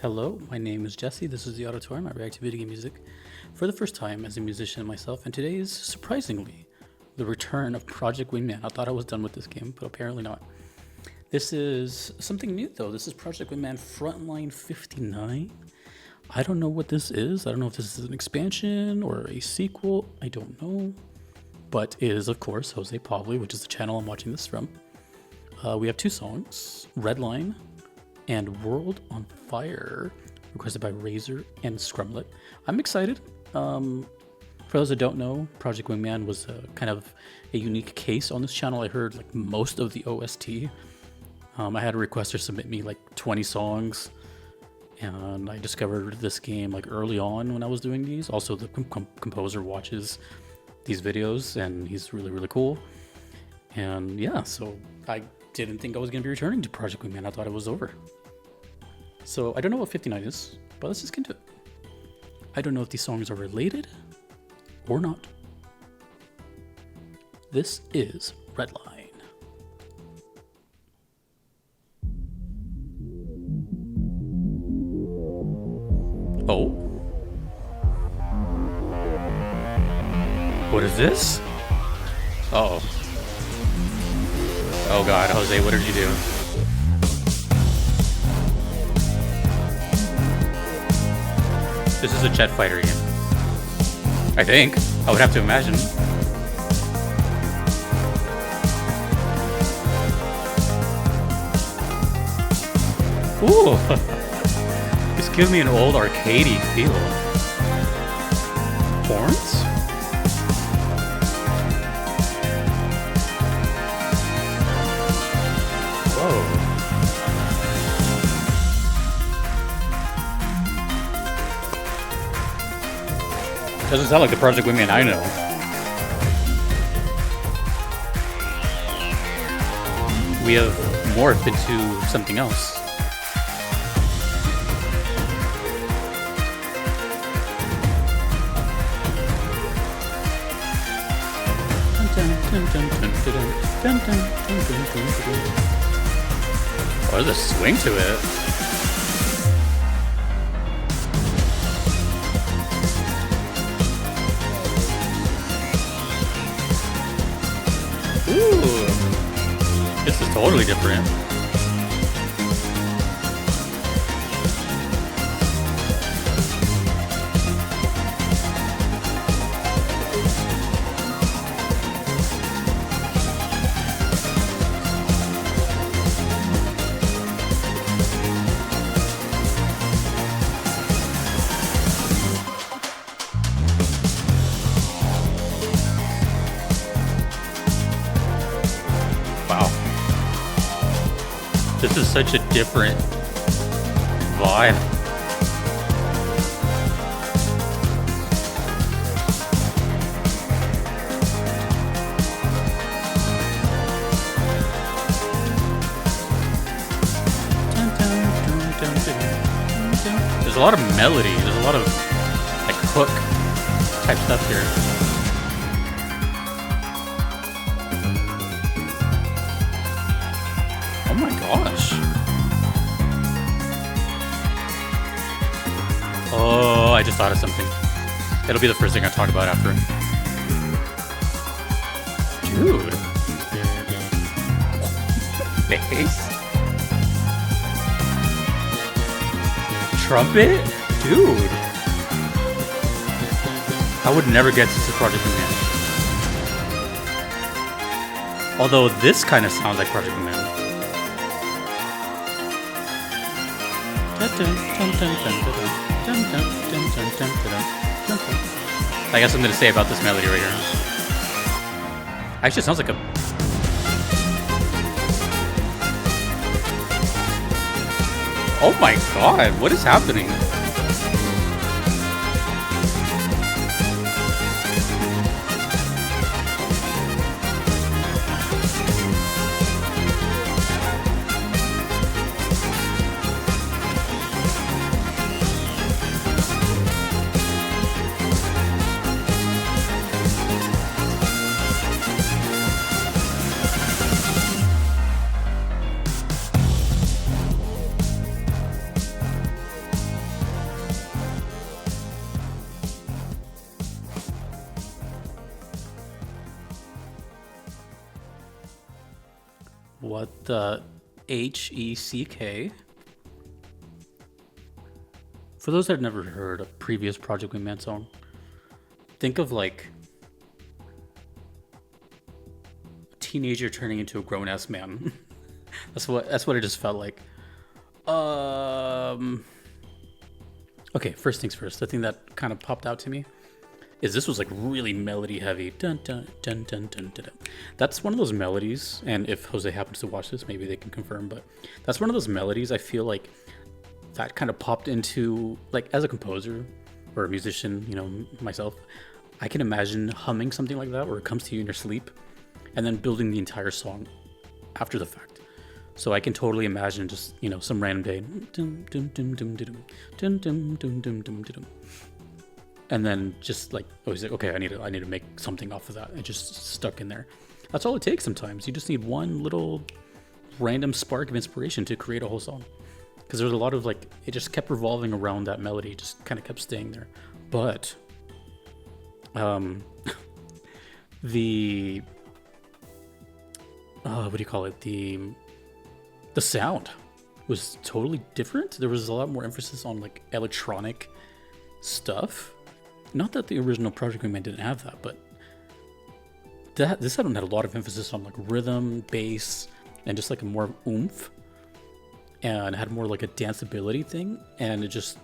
Hello, my name is Jesse. This is the Auditorium. I react to video game music for the first time as a musician myself, and today is surprisingly the return of Project Wingman. I thought I was done with this game, but apparently not. This is something new though. This is Project Wingman Frontline 59. I don't know what this is. I don't know if this is an expansion or a sequel. I don't know. But it is, of course, Jose Pavli, which is the channel I'm watching this from. We have two songs, Redline and World on Fire, requested by Razor and Scrumlet. I'm excited. For those that don't know, Project Wingman was kind of a unique case on this channel. I heard like most of the OST. I had a requester submit me like 20 songs, and I discovered this game like early on when I was doing these. Also, the composer watches these videos, and he's really, really cool. And yeah, so I didn't think I was going to be returning to Project Wingman. I thought it was over. So I don't know what 59 is, but let's just get into it. I don't know if these songs are related or not. This is Redline. Oh. What is this? Uh-oh. Oh god, Jose, what did you do? This is a jet fighter game. I think. I would have to imagine. Ooh! This gives me an old arcadey feel. Horns? Whoa. Doesn't sound like the Project Wingman I know. We have morphed into something else. Oh, there's a swing to it. Ooh, this is totally different. Wow. This is such a different vibe. There's a lot of melody. There's a lot of like hook type stuff here. Oh my gosh. Oh, I just thought of something. It'll be the first thing I talk about after. Dude. Bass? Trumpet? Dude. I would never guess this is Project Wingman. Although this kind of sounds like Project Wingman. I got something to say about this melody right here. Actually, it sounds like a... Oh my god, what is happening? what? The HECK. For those that have never heard a previous Project Wingman song, think of like a teenager turning into a grown ass man. That's what it just felt like. Okay, first things first. The thing that kind of popped out to me is this was like really melody heavy. Dun, dun, dun, dun, dun, dun, dun. That's one of those melodies, and if Jose happens to watch this, maybe they can confirm, but that's one of those melodies I feel like that kind of popped into, like, as a composer or a musician, you know, myself, I can imagine humming something like that where it comes to you in your sleep and then building the entire song after the fact. So I can totally imagine just, you know, some random day, and then just like, oh, he's like, okay, I need to make something off of that. It just stuck in there. That's all it takes sometimes. You just need one little random spark of inspiration to create a whole song. Because there's a lot of like, it just kept revolving around that melody, just kind of kept staying there. But the what do you call it? The sound was totally different. There was a lot more emphasis on like electronic stuff. Not that the original Project Wingman didn't have that, but this album had a lot of emphasis on like rhythm, bass, and just like a more oomph, and had more like a danceability thing. And it just,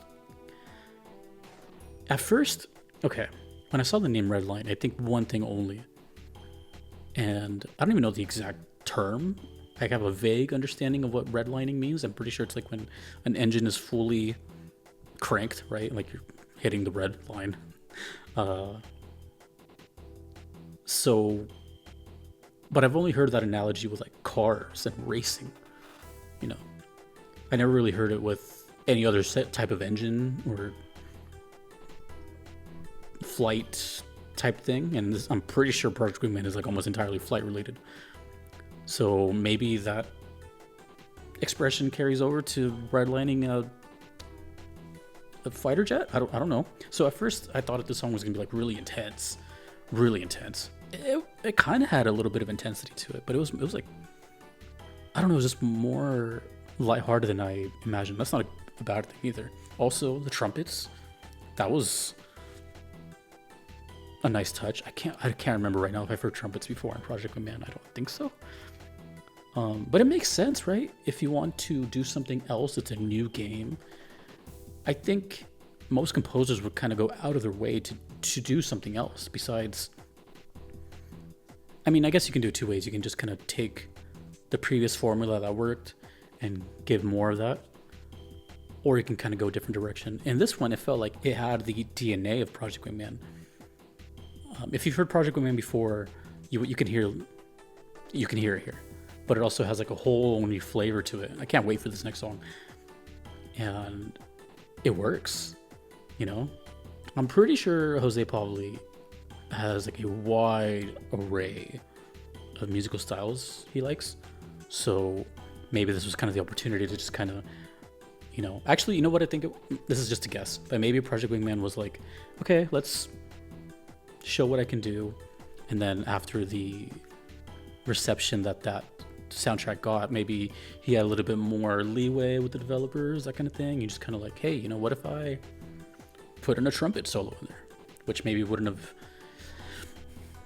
at first, okay, when I saw the name Redline, I think one thing only, and I don't even know the exact term. I have a vague understanding of what redlining means. I'm pretty sure it's like when an engine is fully cranked, right? Like you're hitting the red line. But I've only heard that analogy with like cars and racing, you know. I never really heard it with any other type of engine or flight type thing. And this, I'm pretty sure Project Wingman is like almost entirely flight related. So maybe that expression carries over to redlining a fighter jet. I don't know. So at first I thought that the song was gonna be like really intense. It kind of had a little bit of intensity to it, but it was like, I don't know, it was just more lighthearted than I imagined. That's not a bad thing either. Also, the trumpets, that was a nice touch. I can't remember right now if I've heard trumpets before on Project Wingman. I don't think so. But it makes sense, right? If you want to do something else, it's a new game. I think most composers would kind of go out of their way to do something else besides. I mean, I guess you can do it two ways. You can just kind of take the previous formula that worked and give more of that, or you can kind of go a different direction. In this one, it felt like it had the DNA of Project Wingman. If you've heard Project Wingman before, you can hear it here, but it also has like a whole new flavor to it. I can't wait for this next song, and it works. You know, I'm pretty sure Jose probably has like a wide array of musical styles he likes. So maybe this was kind of the opportunity to just kind of, you know, actually, you know what I think? This is just a guess, but maybe Project Wingman was like, okay, let's show what I can do. And then after the reception that soundtrack got, maybe he had a little bit more leeway with the developers, that kind of thing. You just kind of like, hey, you know, what if I put in a trumpet solo in there, which maybe wouldn't have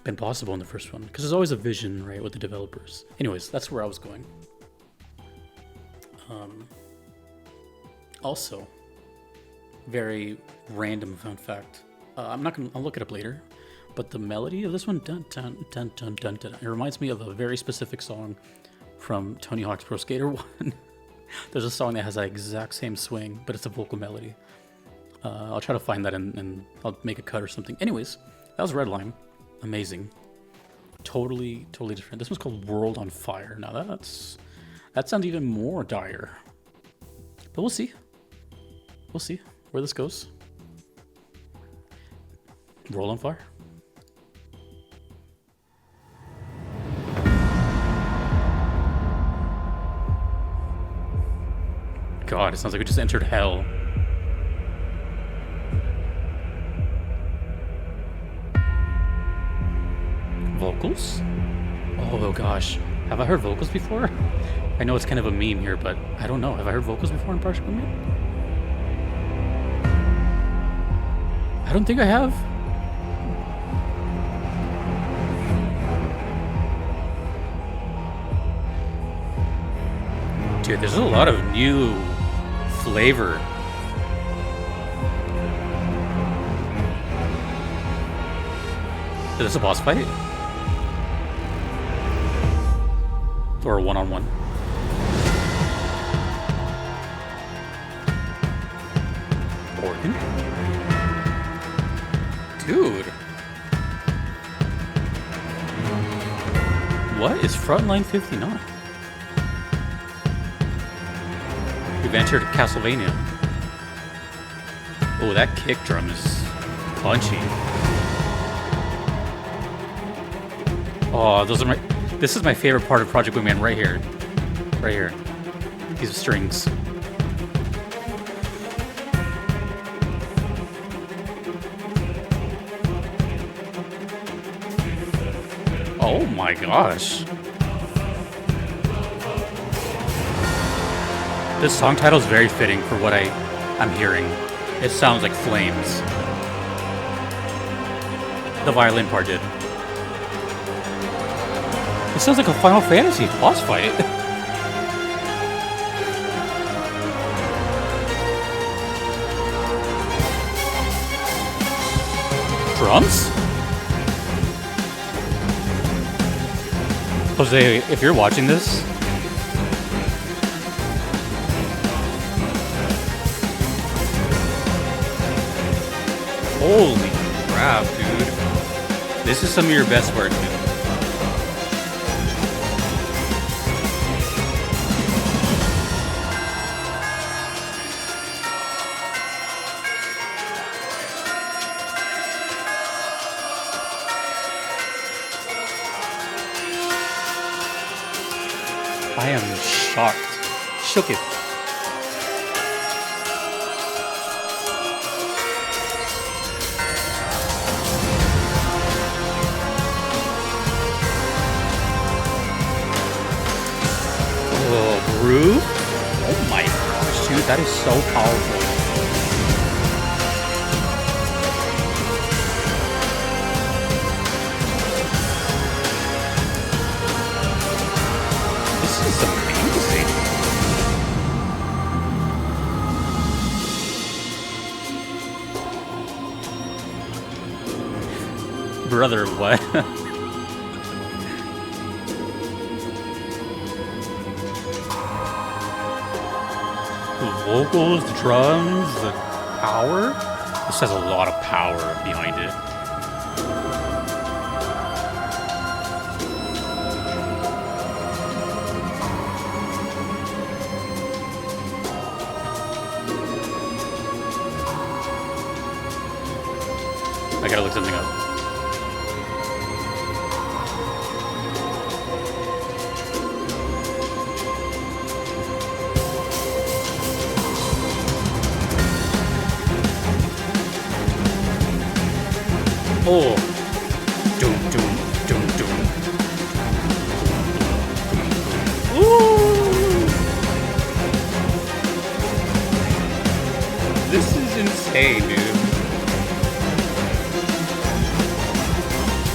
been possible in the first one, because there's always a vision, right, with the developers. Anyways, that's where I was going. Also, very random fun fact. I'll look it up later, but the melody of this one, dun dun dun dun dun dun, it reminds me of a very specific song from Tony Hawk's Pro Skater 1. There's a song that has that exact same swing, but it's a vocal melody. I'll try to find that and I'll make a cut or something. Anyways, that was Redline. Amazing. Totally different. This one's called World on Fire. Now that sounds even more dire. But we'll see. We'll see where this goes. World on Fire. God, it sounds like we just entered hell. Vocals? Oh gosh, Have I heard vocals before? I know it's kind of a meme here, but I don't know. Have I heard vocals before in Project Wingman? I don't think I have. Dude, there's a lot of new flavor. Is this a boss fight? Or a one-on-one? Organ? Dude. What is Frontline 59? We've entered Castlevania. Oh, that kick drum is punchy. Oh, those are my... This is my favorite part of Project Wingman right here. Right here. These strings. Oh my gosh. This song title is very fitting for what I'm hearing. It sounds like flames. The violin part did. It sounds like a Final Fantasy boss fight. Drums? Jose, if you're watching this, holy crap, dude. This is some of your best work, dude. I am shocked. Shook it. Oh, groove? Oh my gosh, dude, that is so powerful. Brother, what? The vocals, the drums, the power. This has a lot of power behind it. I gotta look something up. Oh, doom, doom, doom, doom. Ooh, this is insane, dude.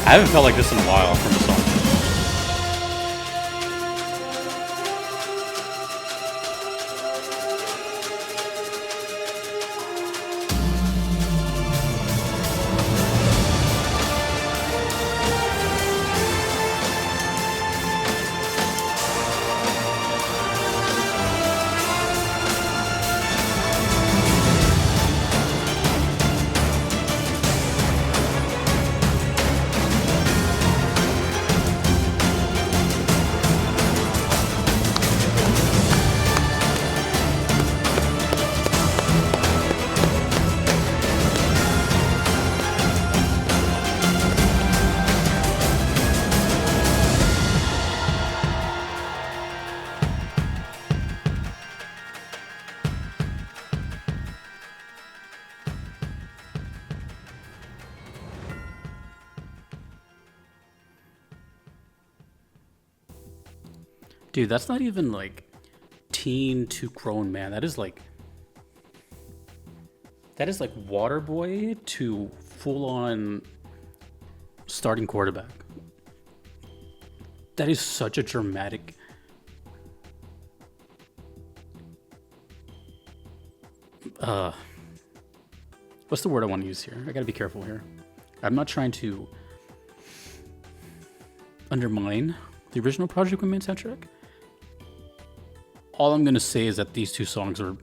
I haven't felt like this in a while from a song. Dude, that's not even like teen to grown man. That is like water boy to full on starting quarterback. That is such a dramatic. What's the word I want to use here? I gotta be careful here. I'm not trying to undermine the original Project Wingman soundtrack. All I'm gonna say is that these two songs are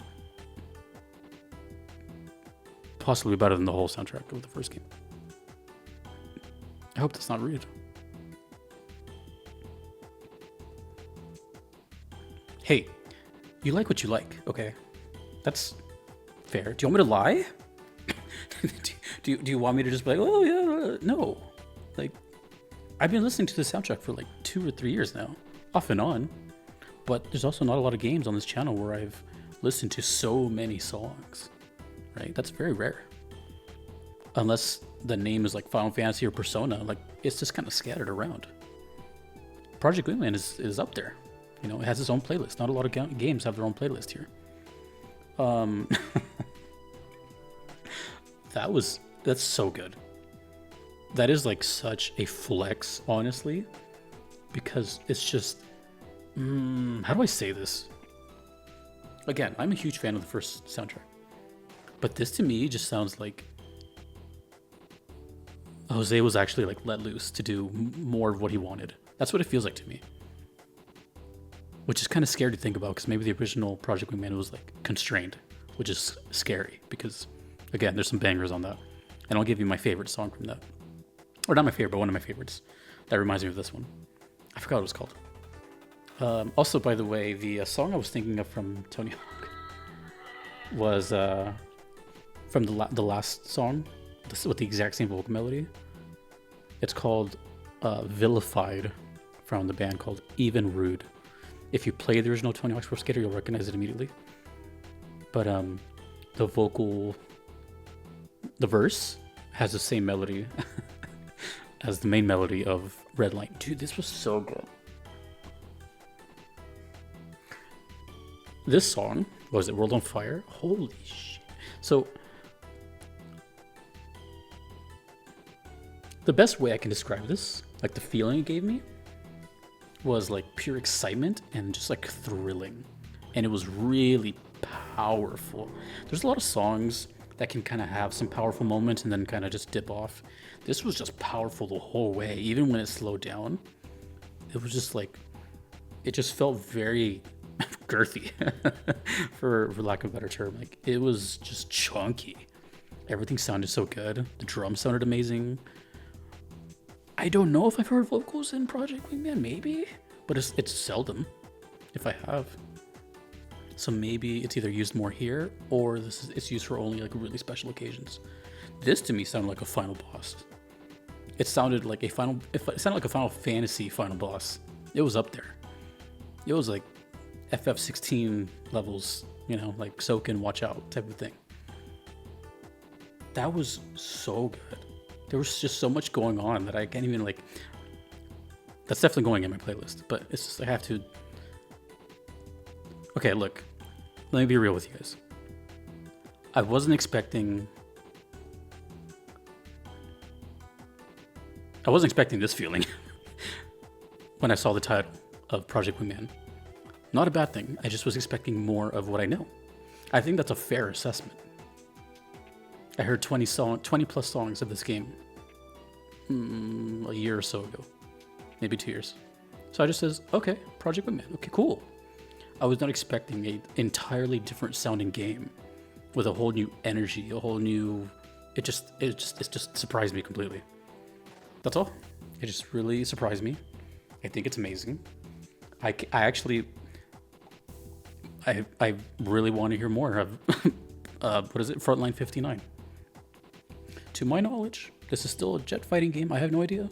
possibly better than the whole soundtrack of the first game. I hope that's not rude. Hey, you like what you like, okay? That's fair. Do you want me to lie? do you want me to just be like, oh yeah, no. Like, I've been listening to the soundtrack for like 2 or 3 years now, off and on. But there's also not a lot of games on this channel where I've listened to so many songs, right? That's very rare. Unless the name is like Final Fantasy or Persona, like it's just kind of scattered around. Project Wingman is up there. You know, it has its own playlist. Not a lot of games have their own playlist here. That's so good. That is like such a flex, honestly, because it's just, how do I say this? Again, I'm a huge fan of the first soundtrack, but this to me just sounds like Jose was actually like let loose to do more of what he wanted. That's what it feels like to me. Which is kind of scary to think about, because maybe the original Project Wingman was like constrained, which is scary because, again, there's some bangers on that. And I'll give you my favorite song from that. Or not my favorite, but one of my favorites. That reminds me of this one. I forgot what it was called. Also, by the way, the song I was thinking of from Tony Hawk was from the last song with the exact same vocal melody. It's called Vilified, from the band called Even Rude. If you play the original Tony Hawk's Pro Skater, you'll recognize it immediately. But the verse has the same melody as the main melody of Redline. Dude, this was so good. This song, what was it, World on Fire? Holy shit. So, the best way I can describe this, like the feeling it gave me, was like pure excitement and just like thrilling. And it was really powerful. There's a lot of songs that can kind of have some powerful moments and then kind of just dip off. This was just powerful the whole way. Even when it slowed down, it was just like, it just felt very girthy, for lack of a better term. Like, it was just chunky. Everything sounded so good. The drums sounded amazing. I don't know if I've heard vocals in Project Wingman, maybe, but it's seldom, if I have. So maybe it's either used more here, or it's used for only like really special occasions. This to me sounded like a final boss. It sounded like a Final Fantasy final boss. It was up there. It was like FF16 levels, you know, like soak in, watch out type of thing. That was so good. There was just so much going on that I can't even like. That's definitely going in my playlist, but it's just I have to. Okay, look, let me be real with you guys. I wasn't expecting this feeling when I saw the title of Project Wingman. Not a bad thing. I just was expecting more of what I know. I think that's a fair assessment. I heard 20 plus songs of this game a year or so ago, maybe 2 years. So I just says, okay, Project Wingman. Okay, cool. I was not expecting an entirely different sounding game with a whole new energy, a whole new. It just surprised me completely. That's all. It just really surprised me. I think it's amazing. I really want to hear more of what is it? Frontline 59. To my knowledge, this is still a jet fighting game. I have no idea.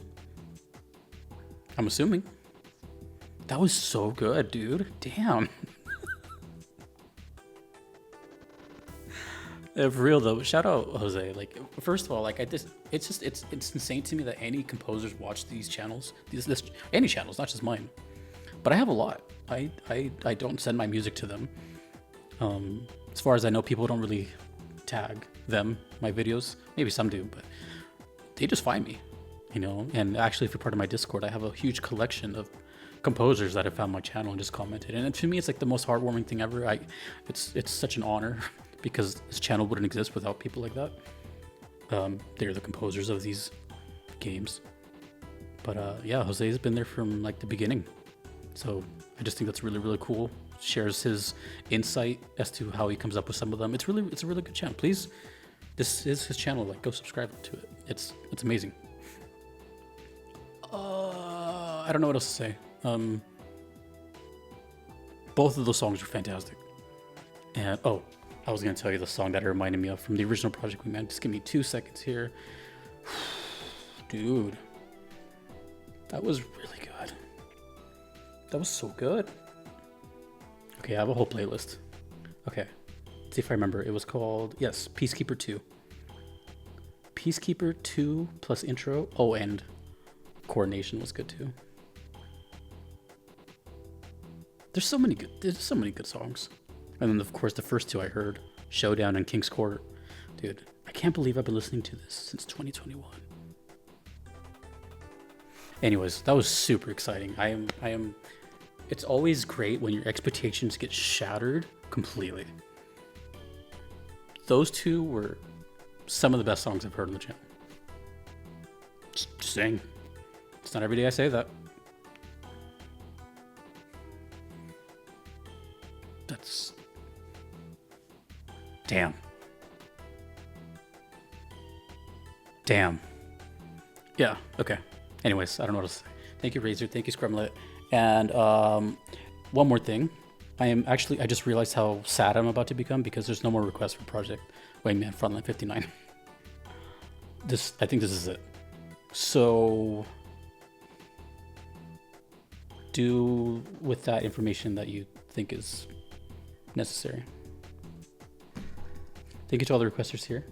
I'm assuming. That was so good, dude. Damn. For real though, shout out Jose. Like, first of all, like it's insane to me that any composers watch these channels, any channels, not just mine, but I have a lot. I don't send my music to them. As far as I know, people don't really tag them, my videos. Maybe some do, but they just find me, you know. And actually, if you're part of my Discord, I have a huge collection of composers that have found my channel and just commented. And to me, it's like the most heartwarming thing ever. It's such an honor because this channel wouldn't exist without people like that. They're the composers of these games. But yeah, Jose's been there from like the beginning. So I just think that's really, really cool. Shares his insight as to how he comes up with some of them. It's a really good channel. Please, this is his channel. Like, go subscribe to it. It's amazing. I don't know what else to say. Both of those songs are fantastic. And oh, I was gonna tell you the song that it reminded me of from the original Project Wingman. Just give me 2 seconds here. Dude, that was really good. That was so good. Okay, I have a whole playlist. Okay, let's see if I remember. It was called, yes, Peacekeeper 2. Peacekeeper 2 plus intro. Oh, and coordination was good too. There's so many good songs. And then of course the first two I heard, Showdown and King's Court. Dude, I can't believe I've been listening to this since 2021. Anyways, that was super exciting. I am it's always great when your expectations get shattered completely. Those two were some of the best songs I've heard on the channel. Just saying. It's not every day I say that. That's... Damn. Yeah, okay. Anyways, I don't know what to say. Thank you, Razor. Thank you, Scrumlet. And one more thing. I just realized how sad I'm about to become because there's no more requests for Project Wingman Frontline 59. I think this is it. So do with that information that you think is necessary. Thank you to all the requesters here.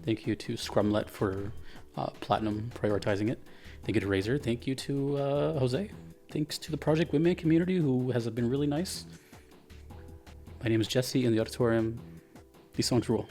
Thank you to Scrumlet for Platinum prioritizing it. Thank you to Razor. Thank you to Jose. Thanks to the Project Wingman community who has been really nice. My name is Jesse in the auditorium. These songs rule.